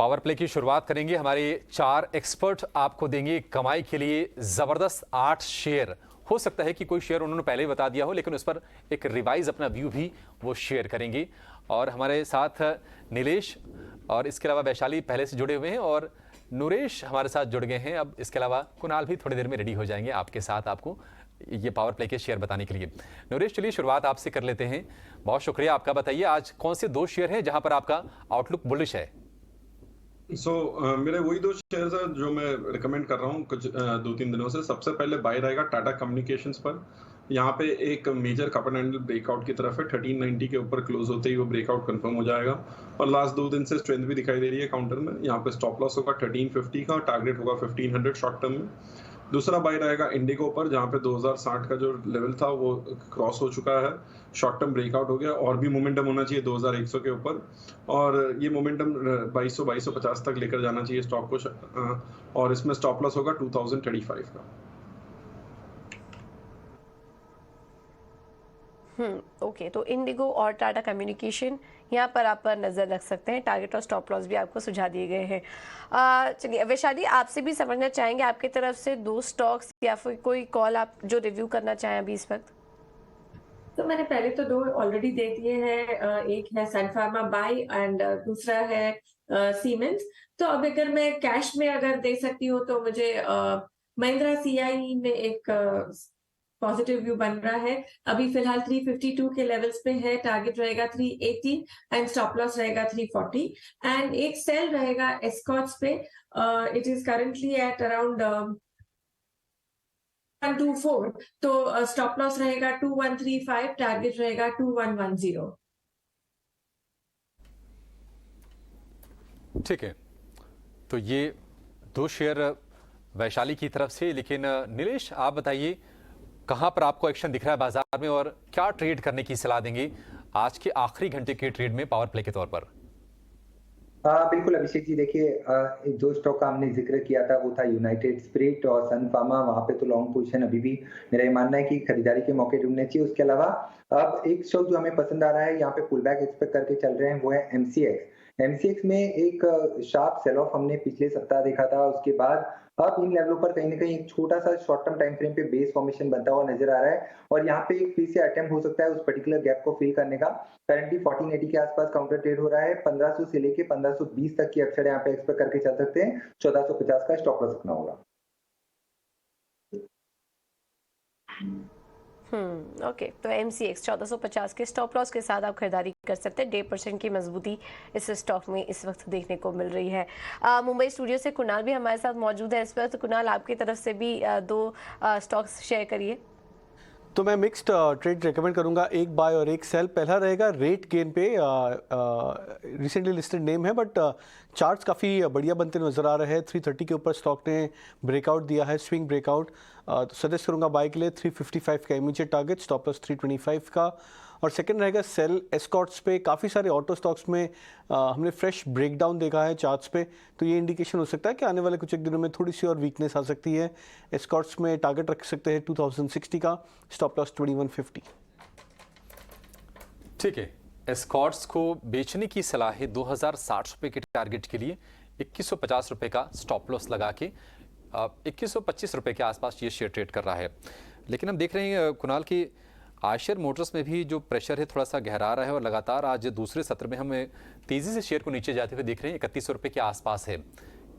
Power play की शुरुआत करेंगे। हमारे 4 एक्सपर्ट आपको देंगे कमाई के लिए ज़बरदस्त 8 शेयर। हो सकता है कि कोई शेयर उन्होंने पहले ही बता दिया हो, लेकिन उस पर एक रिवाइज अपना व्यू भी वो शेयर करेंगे। और हमारे साथ नीलेश और इसके अलावा वैशाली पहले से जुड़े हुए हैं और नूरेश हमारे साथ जुड़ गए हैं। अब इसके अलावा कुणाल भी थोड़ी देर में रेडी हो जाएंगे आपके साथ आपको ये पावर प्ले के शेयर बताने के लिए। नूरेश, चलिए शुरुआत आपसे कर लेते हैं। बहुत शुक्रिया आपका। बताइए आज कौन से 2 शेयर हैं जहां पर आपका आउटलुक बुलिश है? मेरे वही 2 शेयर्स हैं जो मैं रिकमेंड कर रहा हूँ कुछ 2-3 दिनों से। सबसे पहले बाय रहेगा टाटा कम्युनिकेशंस पर। यहाँ पे एक major cup and handle breakout की तरफ है। 1390 के ऊपर क्लोज होते ही वो ब्रेकआउट कंफर्म हो जाएगा और लास्ट 2 दिन से स्ट्रेंथ भी दिखाई दे रही है काउंटर में। यहाँ पे स्टॉप लॉस होगा 1350 का, टारगेट होगा 1500 शॉर्ट टर्म में। दूसरा बाय रहेगा इंडिगो पर, जहाँ पे 2060 का जो लेवल था वो क्रॉस हो चुका है, शॉर्ट टर्म ब्रेकआउट हो गया और भी मोमेंटम होना चाहिए 2100 के ऊपर और ये मोमेंटम 2250 तक लेकर जाना चाहिए स्टॉक को और इसमें स्टॉप लॉस होगा 2035 का। ओके, तो इंडिगो और टाटा कम्युनिकेशन यहाँ पर आप पर नज़र रख सकते हैं। टारगेट और स्टॉप लॉस भी आपको सुझा दिए गए हैं। चलिए वैशाली, आपसे भी समझना चाहेंगे आपकी तरफ से 2 स्टॉक्स या फिर कोई कॉल आप जो रिव्यू करना चाहें अभी इस वक्त। तो मैंने पहले तो 2 ऑलरेडी दे दिए हैं। एक है सन फार्मा बाय एंड दूसरा है सीमेंस। तो अब अगर मैं कैश में अगर दे सकती हूँ तो मुझे महिंद्रा सीआई में एक पॉजिटिव व्यू बन रहा है। अभी फिलहाल 352 के लेवल्स पे है, टारगेट रहेगा 380 एंड स्टॉप लॉस रहेगा 340 एंड एक सेल रहेगा एस्कॉर्ट्स पे। It is currently at around 124, तो स्टॉप लॉस रहेगा 2135, टारगेट रहेगा 2110। ठीक है, तो ये 2 शेयर वैशाली की तरफ से। लेकिन नीलेश, आप बताइए कहां पर आपको एक्शन दिख रहा है बाजार में और क्या ट्रेड करने की सलाह देंगे आज के आखिरी घंटे के ट्रेड में पावर प्ले के तौर पर? बिल्कुल अभिषेक जी, देखिए जो स्टॉक का हमने जिक्र किया था वो था यूनाइटेड स्पिरिट और सन फार्मा। वहां पे तो लॉन्ग पोजीशन अभी भी मेरा ये मानना है कि खरीदारी के मौके ढूंढने चाहिए। उसके अलावा अब एक स्टॉक जो हमें पसंद आ रहा है, यहाँ पे पुल बैक एक्सपेक्ट करके चल रहे हैं, वो है एमसीएक्स। एमसीएक्स में एक शार्प सेल ऑफ हमने पिछले सप्ताह देखा था। उसके बाद अब इन लेवलों पर कहीं ना कहीं एक छोटा सा शॉर्ट टर्म टाइम फ्रेम पे बेस फॉर्मेशन बनता हुआ नजर आ रहा है और यहाँ पे एक फिर से अटेम्प्ट हो सकता है उस पर्टिकुलर गैप को फिल करने का। करंटली 1480 के आसपास काउंटर ट्रेड हो रहा है। 1500 से लेके 1520 तक की अपसाइड यहाँ पे एक्सपेक्ट करके चल सकते हैं। 1450 का स्टॉप लॉस रखना होगा। ओके, तो एमसीएक्स 1450 के स्टॉप लॉस के साथ आप खरीदारी कर सकते हैं। 1.5% की मजबूती इस स्टॉक में इस वक्त देखने को मिल रही है। मुंबई स्टूडियो से कुणाल भी हमारे साथ मौजूद है इस वक्त। कुणाल, आपकी तरफ से भी 2 स्टॉक्स शेयर करिए। तो मैं मिक्स्ड ट्रेड रेकमेंड करूंगा, एक बाय और एक सेल। पहला रहेगा रेट गेन पे, रिसेंटली लिस्टेड नेम है बट चार्ट्स काफ़ी बढ़िया बनते नजर आ रहे हैं। 330 के ऊपर स्टॉक ने ब्रेकआउट दिया है, स्विंग ब्रेकआउट। तो सजेस्ट करूंगा बाय के लिए। 355 का इमीडिएट टारगेट, स्टॉप लॉस 325 का। और सेकंड रहेगा सेल एस्कॉर्ट्स पे। काफ़ी सारे ऑटो स्टॉक्स में हमने फ्रेश ब्रेकडाउन देखा है चार्ट्स पे, तो ये इंडिकेशन हो सकता है कि आने वाले कुछ एक दिनों में थोड़ी सी और वीकनेस आ सकती है। एस्कॉर्ट्स में टारगेट रख सकते हैं 2060 का, स्टॉप लॉस 2150। ठीक है, एस्कॉर्ट्स को बेचने की सलाह है 2060 रुपए के टारगेट के लिए। 2150 रुपए का स्टॉप लॉस लगा के 2125 रुपए के आसपास ये शेयर ट्रेड कर रहा है। लेकिन हम देख रहे हैं कुणाल की आयशर मोटर्स में भी जो प्रेशर है थोड़ा सा गहरा रहा है और लगातार आज दूसरे सत्र में हमें तेजी से शेयर को नीचे जाते हुए देख रहे हैं। 3100 रुपए के आसपास है।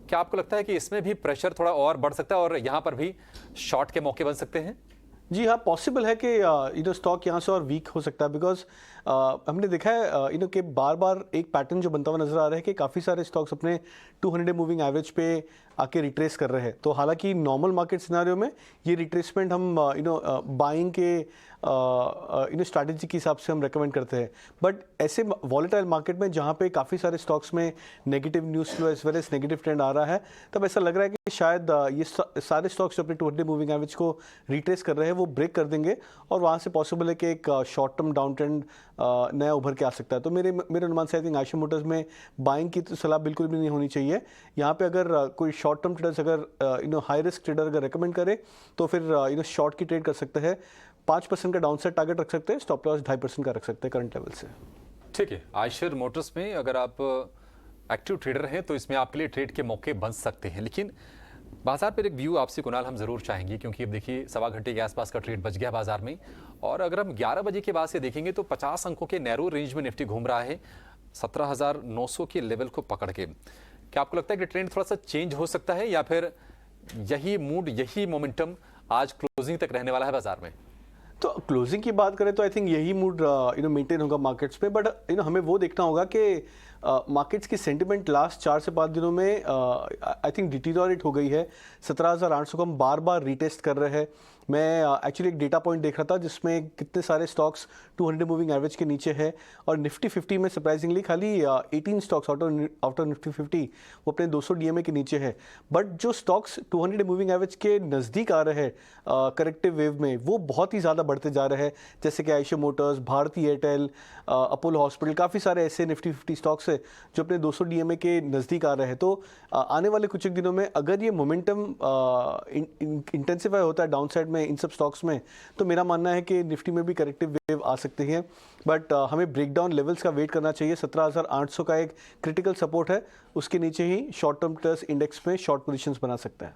क्या आपको लगता है कि इसमें भी प्रेशर थोड़ा और बढ़ सकता है और यहाँ पर भी शॉर्ट के मौके बन सकते हैं? जी हाँ, पॉसिबल है कि स्टॉक यहाँ से और वीक हो सकता है। बिकॉज हमने देखा है कि बार बार एक पैटर्न जो बनता हुआ नजर आ रहा है कि काफ़ी सारे स्टॉक्स अपने 200 डे मूविंग एवरेज पे आके रिट्रेस कर रहे हैं। तो हालांकि नॉर्मल मार्केट सिनारियो में ये रिट्रेसमेंट हम बाइंग के स्ट्रैटेजी के हिसाब से हम रेकमेंड करते हैं। बट ऐसे वॉलेटाइल मार्केट में जहाँ पे काफ़ी सारे स्टॉक्स में negative news flow as well as negative trend आ रहा है, तब ऐसा लग रहा है कि शायद ये सारे स्टॉक्स जो अपने 200 डे मूविंग एवरेज को रिट्रेस कर रहे हैं वो ब्रेक कर देंगे और वहाँ से पॉसिबल है कि एक शॉर्ट टर्म डाउन ट्रेंड नया उभर के आ सकता है। तो मेरे अनुमान से आई थिंक आयशर मोटर्स में बाइंग की तो सलाह बिल्कुल भी नहीं होनी चाहिए। यहाँ पे अगर कोई शॉर्ट टर्म ट्रेडर्स अगर हाई रिस्क ट्रेडर अगर रेकमेंड करे तो फिर शॉर्ट की ट्रेड कर सकते हैं। 5% का डाउनसाइड टारगेट रख सकते हैं, स्टॉप लॉस 2.5% का रख सकते हैं करंट लेवल से। ठीक है, आयशर मोटर्स में अगर आप एक्टिव ट्रेडर हैं तो इसमें आपके लिए ट्रेड के मौके बन सकते हैं, लेकिन बाजार पर एक व्यू आपसे कुणाल हम जरूर चाहेंगे, क्योंकि अब देखिए 1.25 घंटे के आसपास का ट्रेड बच गया बाजार में, और अगर हम 11 बजे के बाद से देखेंगे तो 50 अंकों के नैरो रेंज में निफ्टी घूम रहा है 17,900 के लेवल को पकड़ के। क्या आपको लगता है कि ट्रेंड थोड़ा सा चेंज हो सकता है, या फिर यही मूड, यही मोमेंटम आज क्लोजिंग तक रहने वाला है बाजार में? तो क्लोजिंग की बात करें तो आई थिंक यही मूड मेंटेन होगा मार्केट्स में, बट हमें वो देखना होगा कि मार्केट्स की सेंटिमेंट लास्ट 4 से 5 दिनों में आई थिंक डिटीरियोरेट हो गई है। 17,800 को हम बार बार रीटेस्ट कर रहे हैं। मैं एक्चुअली एक डेटा पॉइंट देख रहा था जिसमें कितने सारे स्टॉक्स 200 मूविंग एवरेज के नीचे है, और निफ्टी 50 में सरप्राइजिंगली खाली 18 स्टॉक्स आउट ऑफ निफ्टी 50 वो अपने 200 डीएमए के नीचे है। बट जो स्टॉक्स 200 मूविंग एवरेज के नज़दीक आ रहे हैं करेक्टिव वेव में, वो बहुत ही ज़्यादा बढ़ते जा रहे हैं, जैसे कि Eicher motors, Bharti Airtel, Apollo hospital, काफ़ी सारे ऐसे निफ्टी 50 स्टॉक्स है जो अपने 200 डीएमए के नज़दीक आ रहे हैं। तो आने वाले कुछ एक दिनों में अगर ये मोमेंटम इंटेंसिफाई होता है डाउन साइड में इन सब स्टॉक्स में, तो मेरा मानना है कि निफ्टी में भी करेक्टिव वेव आ सकती है। बट हमें ब्रेकडाउन लेवल्स का वेट करना चाहिए। 17,800 का एक क्रिटिकल सपोर्ट है, उसके नीचे ही शॉर्ट टर्म ट्रेस इंडेक्स में शॉर्ट पोजीशंस बना सकता है।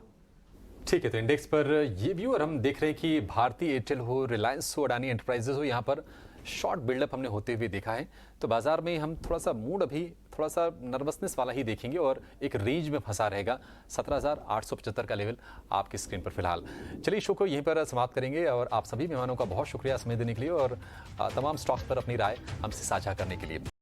ठीक है, तो इंडेक्स पर ये व्यू, और हम देख रहे हैं कि भारती एयरटेल हो, रिलायंस हो, अडानी एंटरप्राइजेस हो, यहाँ पर शॉर्ट बिल्डअप हमने होते हुए देखा है। तो बाजार में हम थोड़ा सा मूड अभी थोड़ा सा नर्वसनेस वाला ही देखेंगे, और एक रेंज में फंसा रहेगा 17,875 का लेवल आपकी स्क्रीन पर फिलहाल। चलिए, शो को यहीं पर समाप्त करेंगे, और आप सभी मेहमानों का बहुत शुक्रिया समय देने के लिए और तमाम स्टॉक्स पर अपनी राय हमसे साझा करने के लिए।